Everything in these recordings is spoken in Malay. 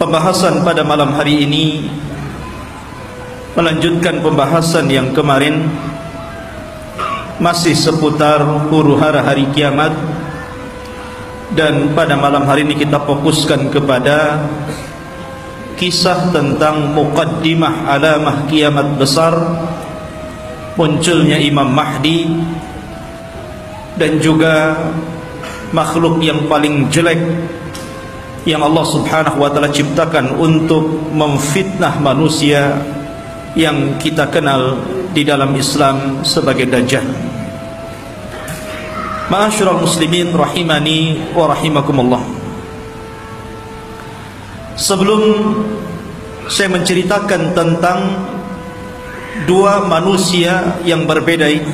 Pembahasan pada malam hari ini melanjutkan pembahasan yang kemarin, masih seputar huru-hara hari kiamat. Dan pada malam hari ini kita fokuskan kepada kisah tentang muqaddimah alamah kiamat besar, munculnya Imam Mahdi, dan juga makhluk yang paling jelek yang Allah subhanahu wa ta'ala ciptakan untuk memfitnah manusia, yang kita kenal di dalam Islam sebagai Dajjal. Ma'asyiral muslimin rahimani wa rahimakumullah. Sebelum saya menceritakan tentang dua manusia yang berbeda ini,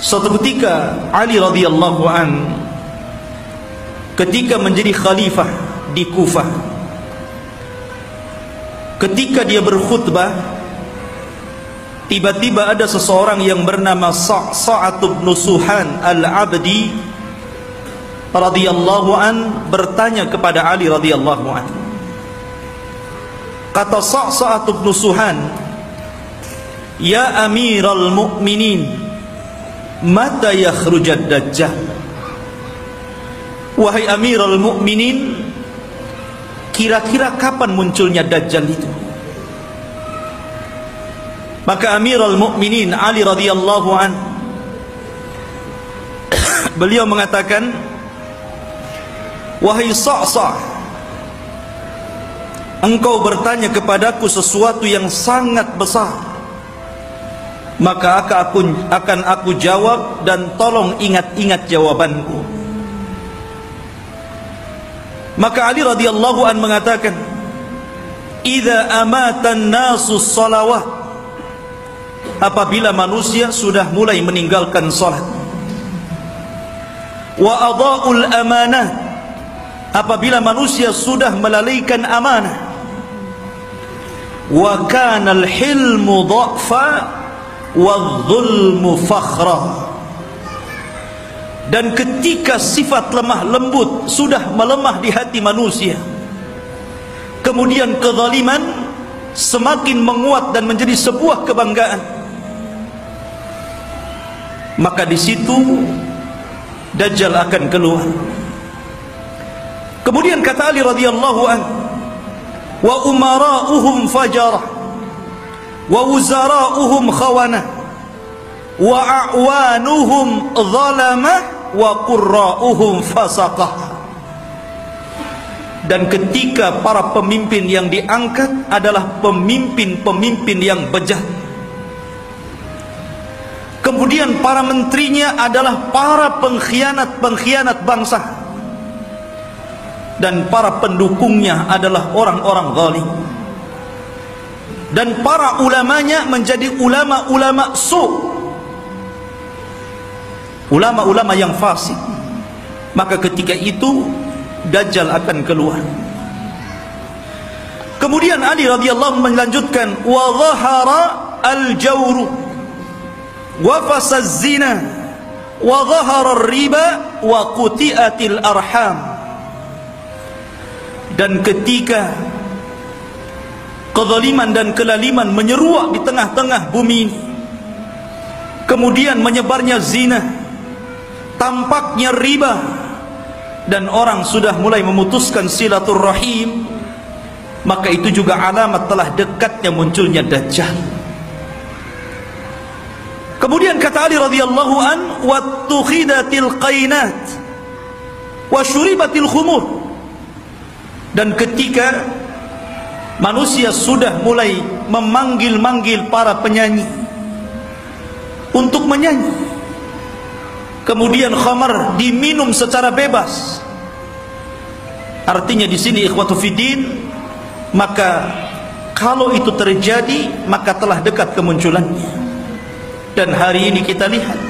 suatu ketika Ali radhiyallahu an ketika menjadi khalifah di Kufah, ketika dia berkhutbah, tiba-tiba ada seseorang yang bernama Sa'ad bin Suhan al-Abdi radhiyallahu an bertanya kepada Ali radhiyallahu an. Kata Sa'ad bin Suhan, "Ya Amiral Mu'minin, mata yakhrujad Dajjal?" Wahai Amirul Mukminin, kira-kira kapan munculnya Dajjal itu? Maka Amirul Mukminin Ali radhiyallahu an beliau mengatakan, "Wahai Sa'sa, engkau bertanya kepadaku sesuatu yang sangat besar, maka akan aku jawab, dan tolong ingat-ingat jawabanku." Maka Ali radhiyallahu an mengatakan, "Idza amatan nasu shalawat," apabila manusia sudah mulai meninggalkan salat, "wa adaa'ul amanah," apabila manusia sudah melalaikan amanah, "wa kana al-hilmu dha'fa wadh-dhulmu fakhra," dan ketika sifat lemah lembut sudah melemah di hati manusia, kemudian kezaliman semakin menguat dan menjadi sebuah kebanggaan, maka di situ Dajjal akan keluar. Kemudian kata Ali radhiyallahu an, "Wa umara'uhum fajarah, wa wuzara'uhum khawanah, wa a'wanuhum zalamah, wa qurra'uhum fasaqah." Dan ketika para pemimpin yang diangkat adalah pemimpin-pemimpin yang bejat, kemudian para menterinya adalah para pengkhianat-pengkhianat bangsa, dan para pendukungnya adalah orang-orang zalim, dan para ulamanya menjadi ulama-ulama su', ulama-ulama yang fasik, maka ketika itu Dajjal akan keluar. Kemudian Ali radhiyallahu melanjutkan, "Wa dhahara al-jawru wa fasaz zina wa dhahara ar-riba wa quti'atil arham." Dan ketika kezaliman dan kelaliman menyeruak di tengah-tengah bumi ini, kemudian menyebarnya zina, tampaknya riba, dan orang sudah mulai memutuskan silaturrahim, maka itu juga alamat telah dekatnya munculnya Dajjal. Kemudian kata Ali radhiyallahu an, "Wattukhidatil qainat wa syuribatil khumur." Dan ketika manusia sudah mulai memanggil-manggil para penyanyi untuk menyanyi, kemudian khamar diminum secara bebas, artinya di sini ikhwatu fiddin, maka kalau itu terjadi maka telah dekat kemunculannya. Dan hari ini kita lihat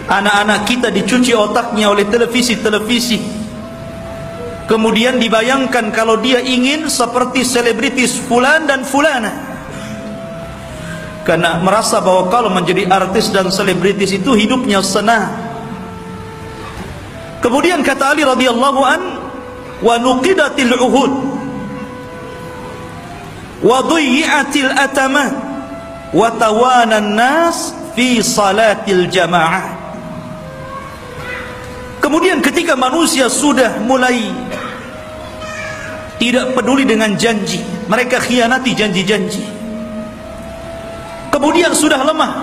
anak-anak kita dicuci otaknya oleh televisi-televisi, kemudian dibayangkan kalau dia ingin seperti selebritis fulan dan fulana, karena merasa bahwa kalau menjadi artis dan selebritis itu hidupnya senang. Kemudian kata Ali radhiyallahu an, wa nuqidatil uhud wa dhuyyatil atamat wa tawana nas fi salatil jamaah. Kemudian ketika manusia sudah mulai tidak peduli dengan janji, mereka khianati janji-janji. Kemudian sudah lemah,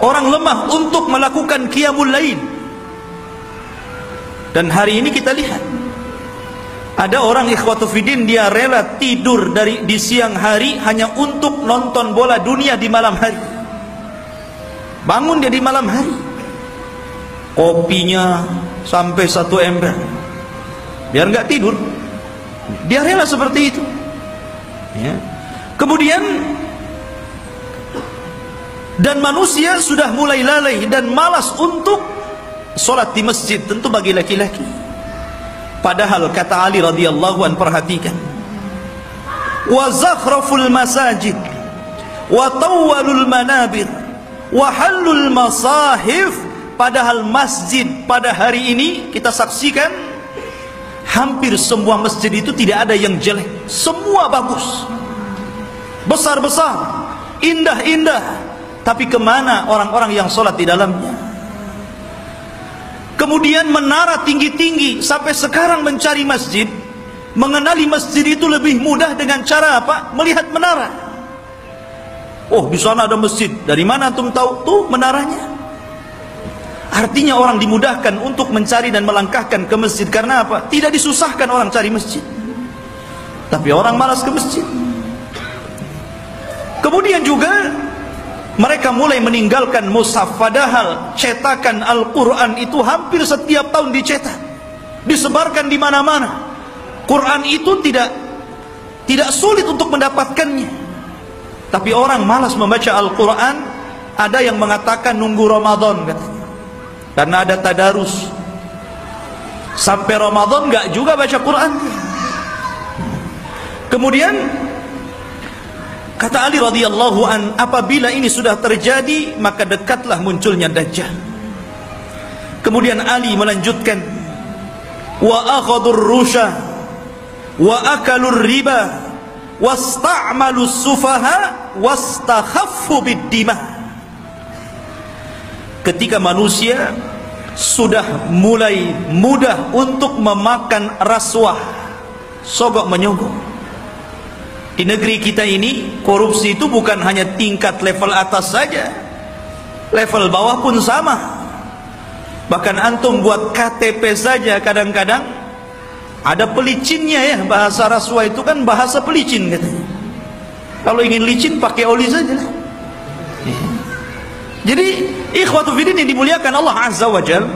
orang lemah untuk melakukan qiyamul lail. Dan hari ini kita lihat ada orang ikhwatu fiddin, dia rela tidur di siang hari hanya untuk nonton bola dunia di malam hari. Bangun dia di malam hari, kopinya sampai 1 ember biar nggak tidur. Dia rela seperti itu ya. Kemudian dan manusia sudah mulai lalai dan malas untuk solat di masjid, tentu bagi laki-laki. Padahal kata Ali radhiyallahu an, perhatikan, wa zakhraful masajid wa tawwalul manabir wa halul masahif. Padahal masjid pada hari ini kita saksikan hampir semua masjid itu tidak ada yang jelek, semua bagus, besar-besar, indah-indah. Tapi kemana orang-orang yang sholat di dalamnya? Kemudian menara tinggi-tinggi. Sampai sekarang mencari masjid, mengenali masjid itu lebih mudah dengan cara apa? Melihat menara. Oh, di sana ada masjid. Dari mana antum tahu? Tuh menaranya. Artinya orang dimudahkan untuk mencari dan melangkahkan ke masjid. Karena apa? Tidak disusahkan orang cari masjid, tapi orang malas ke masjid. Kemudian juga mereka mulai meninggalkan mushaf. Padahal cetakan Al-Quran itu hampir setiap tahun dicetak, disebarkan di mana-mana. Quran itu tidak sulit untuk mendapatkannya. Tapi orang malas membaca Al-Quran. Ada yang mengatakan nunggu Ramadan katanya, karena ada tadarus. Sampai Ramadan nggak juga baca Quran. Kemudian kata Ali radhiyallahu an, apabila ini sudah terjadi, maka dekatlah munculnya Dajjal. Kemudian Ali melanjutkan, wa akhadhur rusha wa akalur riba wasta'malus sufaha wastakhaffu bid-dima. Ketika manusia sudah mulai mudah untuk memakan rasuah, sogok menyogok. Di negeri kita ini korupsi itu bukan hanya tingkat level atas saja, level bawah pun sama. Bahkan antum buat KTP saja kadang-kadang ada pelicinnya ya. Bahasa rasuah itu kan bahasa pelicin katanya. Kalau ingin licin pakai oli saja. Jadi ikhwatu fiddin yang dimuliakan Allah Azza wa Jal,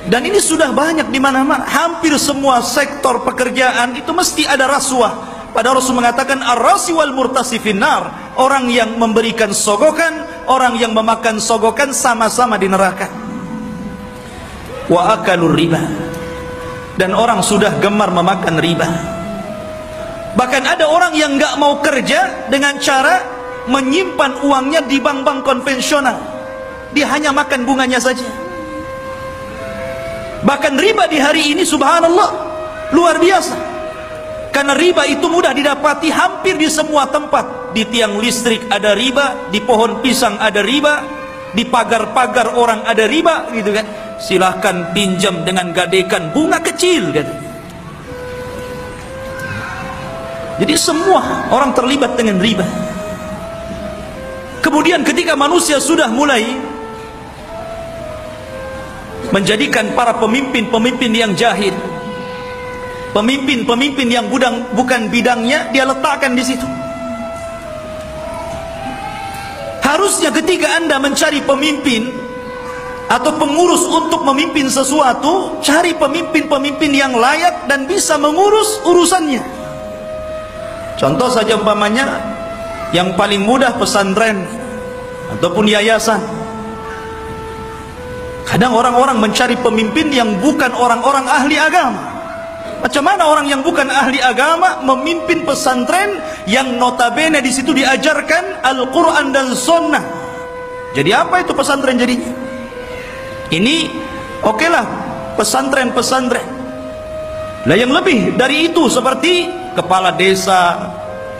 dan ini sudah banyak di mana-mana. Hampir semua sektor pekerjaan itu mesti ada rasuah. Padahal Rasul mengatakan ar-rasi wal murtasi finnar. Orang yang memberikan sogokan, orang yang memakan sogokan sama-sama di neraka. Wa akalur riba. Dan orang sudah gemar memakan riba. Bahkan ada orang yang nggak mau kerja dengan cara menyimpan uangnya di bank-bank konvensional. Dia hanya makan bunganya saja. Bahkan riba di hari ini subhanallah luar biasa. Karena riba itu mudah didapati hampir di semua tempat. Di tiang listrik ada riba, di pohon pisang ada riba, di pagar-pagar orang ada riba, gitu kan. Silahkan pinjam dengan gadekan bunga kecil, katanya. Jadi semua orang terlibat dengan riba. Kemudian ketika manusia sudah mulai menjadikan para pemimpin-pemimpin yang jahil, pemimpin-pemimpin yang bukan bidangnya, dia letakkan di situ. Harusnya ketika Anda mencari pemimpin atau pengurus untuk memimpin sesuatu, cari pemimpin-pemimpin yang layak dan bisa mengurus urusannya. Contoh saja umpamanya yang paling mudah pesantren ataupun yayasan. Kadang orang-orang mencari pemimpin yang bukan orang-orang ahli agama. Macam mana orang yang bukan ahli agama memimpin pesantren yang notabene di situ diajarkan Al-Quran dan Sunnah? Jadi apa itu pesantren jadinya? Ini okelah pesantren-pesantren. Lah yang lebih dari itu seperti kepala desa,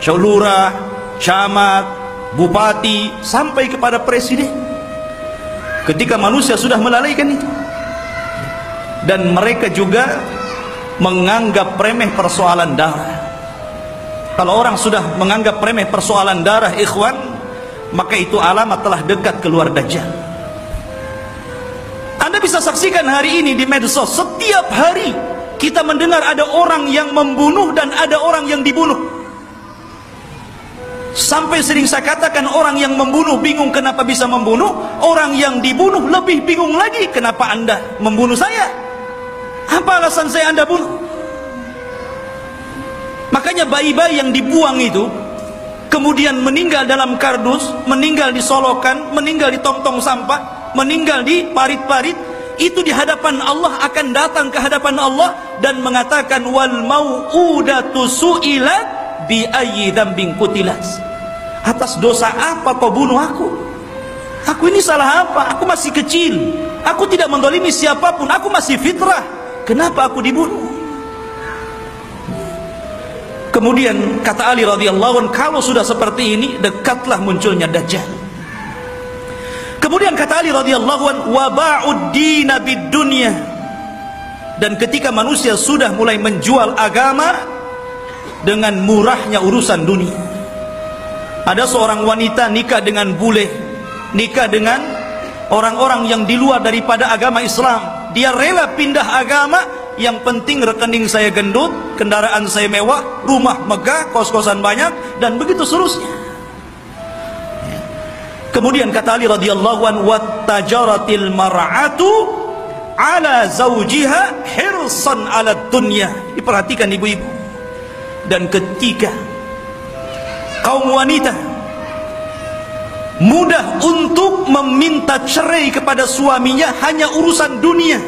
lurah, camat, bupati, sampai kepada presiden. Ketika manusia sudah melalaikan itu, dan mereka juga menganggap remeh persoalan darah. Kalau orang sudah menganggap remeh persoalan darah, ikhwan, maka itu alamat telah dekat keluar Dajjal. Anda bisa saksikan hari ini di medsos, setiap hari kita mendengar ada orang yang membunuh dan ada orang yang dibunuh. Sampai sering saya katakan, orang yang membunuh bingung kenapa bisa membunuh, orang yang dibunuh lebih bingung lagi, kenapa Anda membunuh saya? Apa alasan saya Anda bunuh? Makanya bayi-bayi yang dibuang itu kemudian meninggal dalam kardus, meninggal di solokan, meninggal di tong-tong sampah, meninggal di parit-parit, itu di hadapan Allah akan datang ke hadapan Allah dan mengatakan, wal mau'udatu su'ilat bi ayyi dzambin qutilat. Atas dosa apa kau bunuh aku? Aku ini salah apa? Aku masih kecil, aku tidak mendolimi siapapun, aku masih fitrah, kenapa aku dibunuh? Kemudian kata Ali radhiyallahu anhu, kalau sudah seperti ini, dekatlah munculnya Dajjal. Kemudian kata Ali radhiyallahu anhu, wa ba'ud dina bid dunya. Dan ketika manusia sudah mulai menjual agama dengan murahnya urusan dunia. Ada seorang wanita nikah dengan bule, nikah dengan orang-orang yang di luar daripada agama Islam. Dia rela pindah agama, yang penting rekening saya gendut, kendaraan saya mewah, rumah megah, kos-kosan banyak, dan begitu seterusnya. Kemudian kata Ali radhiyallahu anhu, wattajaratil mar'atu ala zawjiha hirsan ala dunya. Diperhatikan ibu-ibu. Dan ketika kaum wanita mudah untuk meminta cerai kepada suaminya hanya urusan dunia.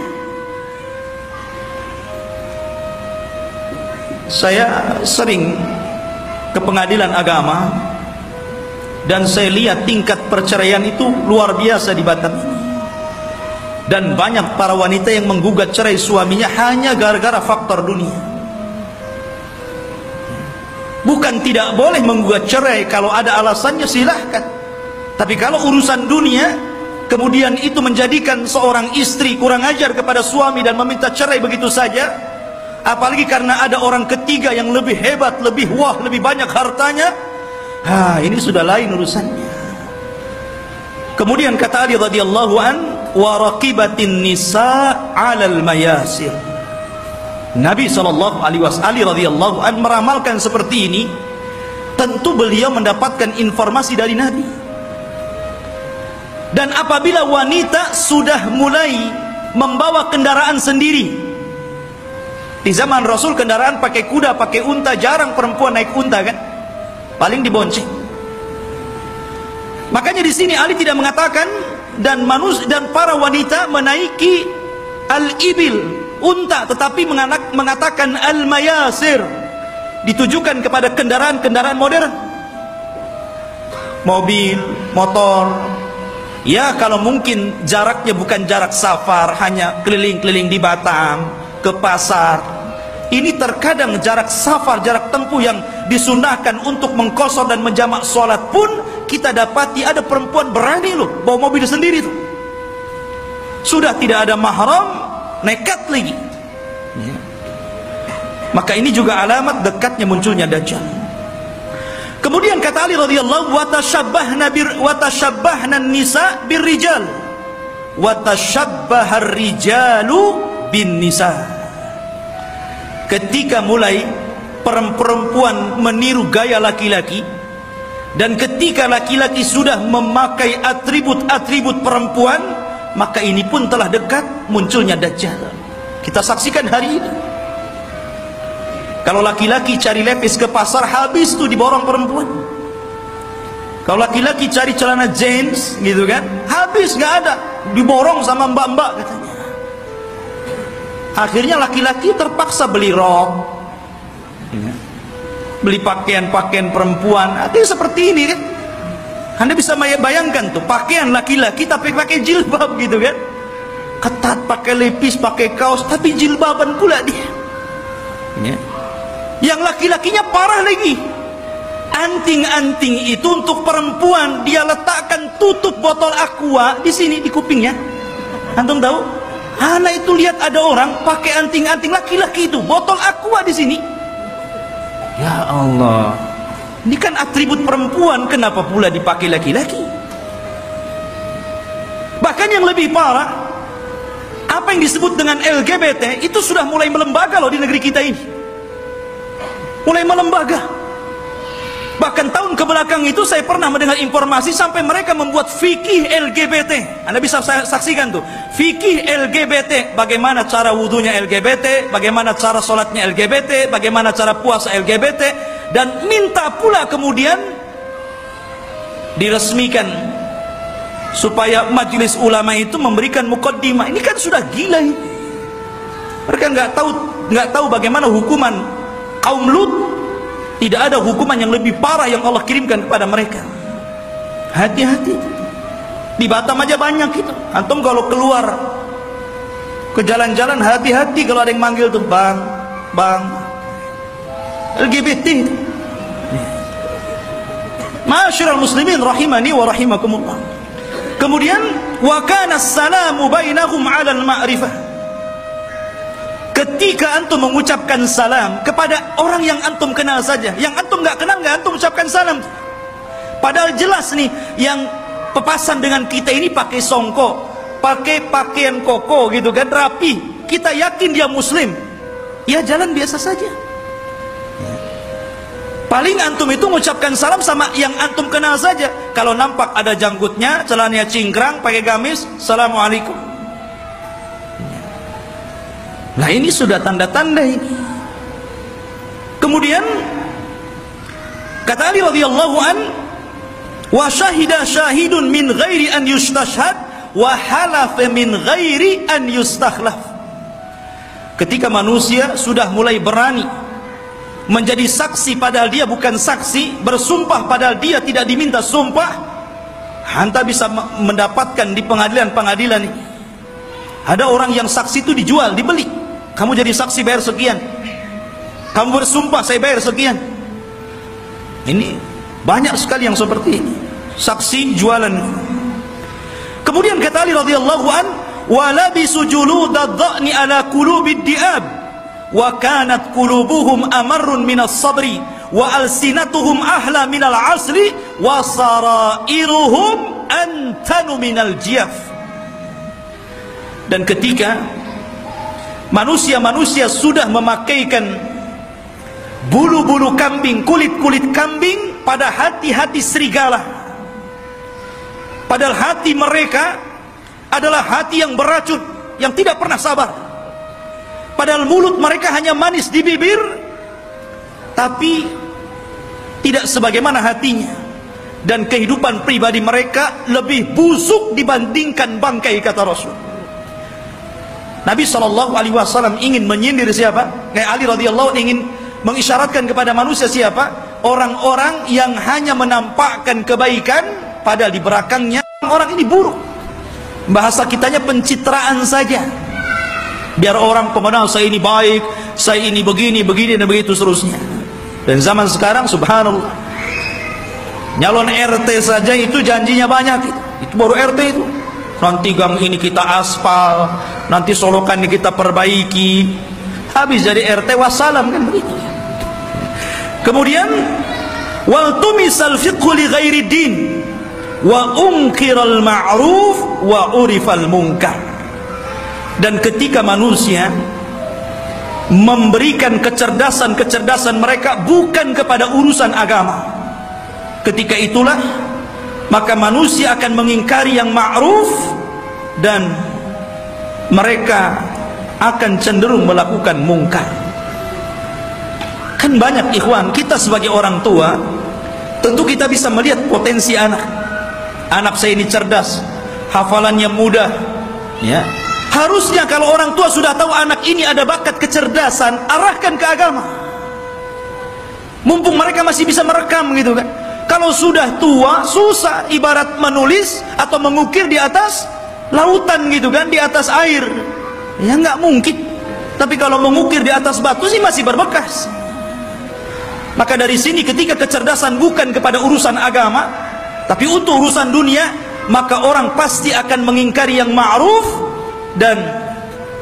Saya sering ke pengadilan agama dan saya lihat tingkat perceraian itu luar biasa di Batam. Dan banyak para wanita yang menggugat cerai suaminya hanya gara-gara faktor dunia. Bukan tidak boleh menggugat cerai, kalau ada alasannya silahkan. Tapi kalau urusan dunia, kemudian itu menjadikan seorang istri kurang ajar kepada suami dan meminta cerai begitu saja, apalagi karena ada orang ketiga yang lebih hebat, lebih wah, lebih banyak hartanya, ini sudah lain urusannya. Kemudian kata Ali radhiyallahu an, wa raqibatin nisa 'alal mayasir. Nabi SAW radhiyallahu an meramalkan seperti ini. Tentu beliau mendapatkan informasi dari Nabi. Dan apabila wanita sudah mulai membawa kendaraan sendiri, di zaman Rasul kendaraan pakai kuda, pakai unta, jarang perempuan naik unta kan, paling dibonceng. Makanya di sini Ali tidak mengatakan dan manusia dan para wanita menaiki al-ibil, unta, tetapi mengatakan al-mayasir, ditujukan kepada kendaraan-kendaraan modern, mobil, motor. Ya kalau mungkin jaraknya bukan jarak safar, hanya keliling-keliling di Batam, ke pasar. Ini terkadang jarak safar, jarak tempuh yang disunahkan untuk mengqashar dan menjamak sholat pun kita dapati ada perempuan berani loh bawa mobil sendiri tuh. Sudah tidak ada mahram, nekat lagi. Maka ini juga alamat dekatnya munculnya Dajjal. Kemudian kata Ali radhiyallahu wa tashabbahna nisa birrijal wa tashabbahar rijalu bin nisa. Ketika mulai perempuan meniru gaya laki-laki, dan ketika laki-laki sudah memakai atribut-atribut perempuan, maka ini pun telah dekat munculnya Dajjal. Kita saksikan hari ini. Kalau laki-laki cari lepis ke pasar, habis tuh diborong perempuan. Kalau laki-laki cari celana jeans gitu kan, habis, nggak ada, diborong sama mbak-mbak katanya. Akhirnya laki-laki terpaksa beli rok, beli pakaian-pakaian perempuan. Artinya seperti ini kan. Anda bisa bayangkan tuh, pakaian laki-laki tapi pakai jilbab gitu kan, ketat, pakai lepis, pakai kaos, tapi jilbaban pula dia. ya. Yang laki-lakinya parah lagi. Anting-anting itu untuk perempuan dia letakkan tutup botol aqua di sini di kupingnya. Antum tahu? Anak itu lihat ada orang pakai anting-anting laki-laki itu botol aqua di sini. Ya Allah, ini kan atribut perempuan, kenapa pula dipakai laki-laki? Bahkan yang lebih parah, apa yang disebut dengan LGBT itu sudah mulai melembaga loh di negeri kita ini. Mulai melembaga. Bahkan tahun kebelakang itu saya pernah mendengar informasi sampai mereka membuat fikih LGBT. Anda bisa saksikan tuh, fikih LGBT, bagaimana cara wudunya LGBT, bagaimana cara sholatnya LGBT, bagaimana cara puasa LGBT, dan minta pula kemudian diresmikan supaya majelis ulama itu memberikan mukaddimah. Ini kan sudah gila ini. Mereka nggak tahu bagaimana hukuman kaum Lut. Tidak ada hukuman yang lebih parah yang Allah kirimkan kepada mereka. Hati-hati. Di Batam aja banyak itu. Antum kalau keluar ke jalan-jalan, hati-hati kalau ada yang manggil tuh, bang, bang, LGBT. Ma'asyiral muslimin rahimani wa rahimakumullah. Kemudian wa kana as-salamu bainahum 'ala al-ma'rifah. Ketika antum mengucapkan salam kepada orang yang antum kenal saja, yang antum nggak kenal nggak antum ucapkan salam. Padahal jelas nih, yang pepasan dengan kita ini pakai songkok, pakai pakaian koko gitu kan, rapi. Kita yakin dia muslim, ya jalan biasa saja. Paling antum itu mengucapkan salam sama yang antum kenal saja. Kalau nampak ada janggutnya, celananya cingkrang, pakai gamis, assalamualaikum. Nah ini sudah tanda-tanda ini. Kemudian kata Ali radhiyallahu an, wa syahida syahidun min ghairi an yustashhad wa halafa min ghairi an yustakhlaf. Ketika manusia sudah mulai berani menjadi saksi padahal dia bukan saksi, bersumpah padahal dia tidak diminta sumpah, anda bisa mendapatkan di pengadilan-pengadilan ini. Ada orang yang saksi itu dijual, dibeli. Kamu jadi saksi bayar sekian, kamu bersumpah saya bayar sekian. Ini banyak sekali yang seperti ini, saksi jualan. Kemudian kata Ali radhiyallahu an, wa labisu juludad dha'ni ala qulubid di'ab wa kanat qulubuhum amarrun minas sabri wa alsinatuhum ahla minal asli wa sarairuhum antanu minal jiyaf. Dan ketika manusia-manusia sudah memakaikan bulu-bulu kambing, kulit-kulit kambing pada hati-hati serigala, padahal hati mereka adalah hati yang beracun, yang tidak pernah sabar. Padahal mulut mereka hanya manis di bibir, tapi tidak sebagaimana hatinya. Dan kehidupan pribadi mereka lebih busuk dibandingkan bangkai, kata Rasul. Nabi SAW ingin menyindir siapa? Kayak Ali radhiyallahu ingin mengisyaratkan kepada manusia siapa? Orang-orang yang hanya menampakkan kebaikan padahal di belakangnya orang ini buruk. Bahasa kitanya pencitraan saja. Biar orang pemenang saya ini baik, saya ini begini, begini dan begitu seterusnya. Dan zaman sekarang subhanallah, nyalon RT saja itu janjinya banyak. Itu baru RT itu. Nanti gang ini kita aspal, nanti solokan ini kita perbaiki. Habis jadi RT wassalam kan begitu. Kemudian wal tumisal fiqhu li ghairi din wa unkiral ma'ruf wa urifal munkar. Dan ketika manusia memberikan kecerdasan mereka bukan kepada urusan agama, ketika itulah maka manusia akan mengingkari yang ma'ruf dan mereka akan cenderung melakukan mungkar. Kan banyak ikhwan, kita sebagai orang tua tentu kita bisa melihat potensi anak. Anak saya ini cerdas, hafalannya mudah, ya. Harusnya kalau orang tua sudah tahu anak ini ada bakat kecerdasan, arahkan ke agama. Mumpung mereka masih bisa merekam gitu kan. Kalau sudah tua, susah, ibarat menulis atau mengukir di atas lautan gitu kan, di atas air. Ya nggak mungkin. Tapi kalau mengukir di atas batu sih masih berbekas. Maka dari sini ketika kecerdasan bukan kepada urusan agama, tapi untuk urusan dunia, maka orang pasti akan mengingkari yang ma'ruf dan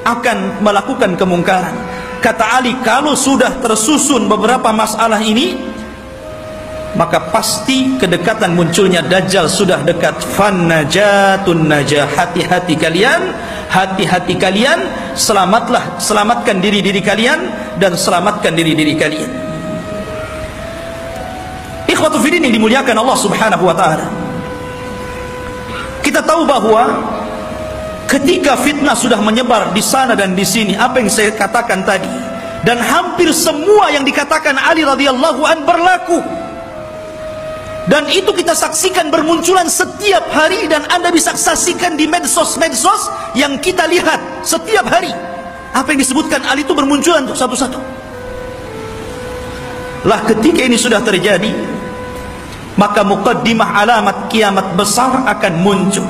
akan melakukan kemungkaran. Kata Ali, kalau sudah tersusun beberapa masalah ini, maka pasti kedekatan munculnya Dajjal sudah dekat. Fannajatun najah, hati-hati kalian, selamatkan diri kalian dan selamatkan diri kalian. Ikhwatu fiddin yang dimuliakan Allah Subhanahu wa taala. Kita tahu bahwa ketika fitnah sudah menyebar di sana dan di sini, apa yang saya katakan tadi, dan hampir semua yang dikatakan Ali radhiyallahu an berlaku. Dan itu kita saksikan bermunculan setiap hari, dan Anda bisa saksikan di medsos-medsos yang kita lihat setiap hari. Apa yang disebutkan Ali itu bermunculan untuk satu-satu. Lah ketika ini sudah terjadi, maka muqaddimah alamat kiamat besar akan muncul.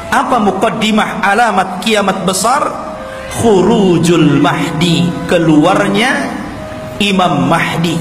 Apa muqaddimah alamat kiamat besar? Khurujul Mahdi, keluarnya Imam Mahdi.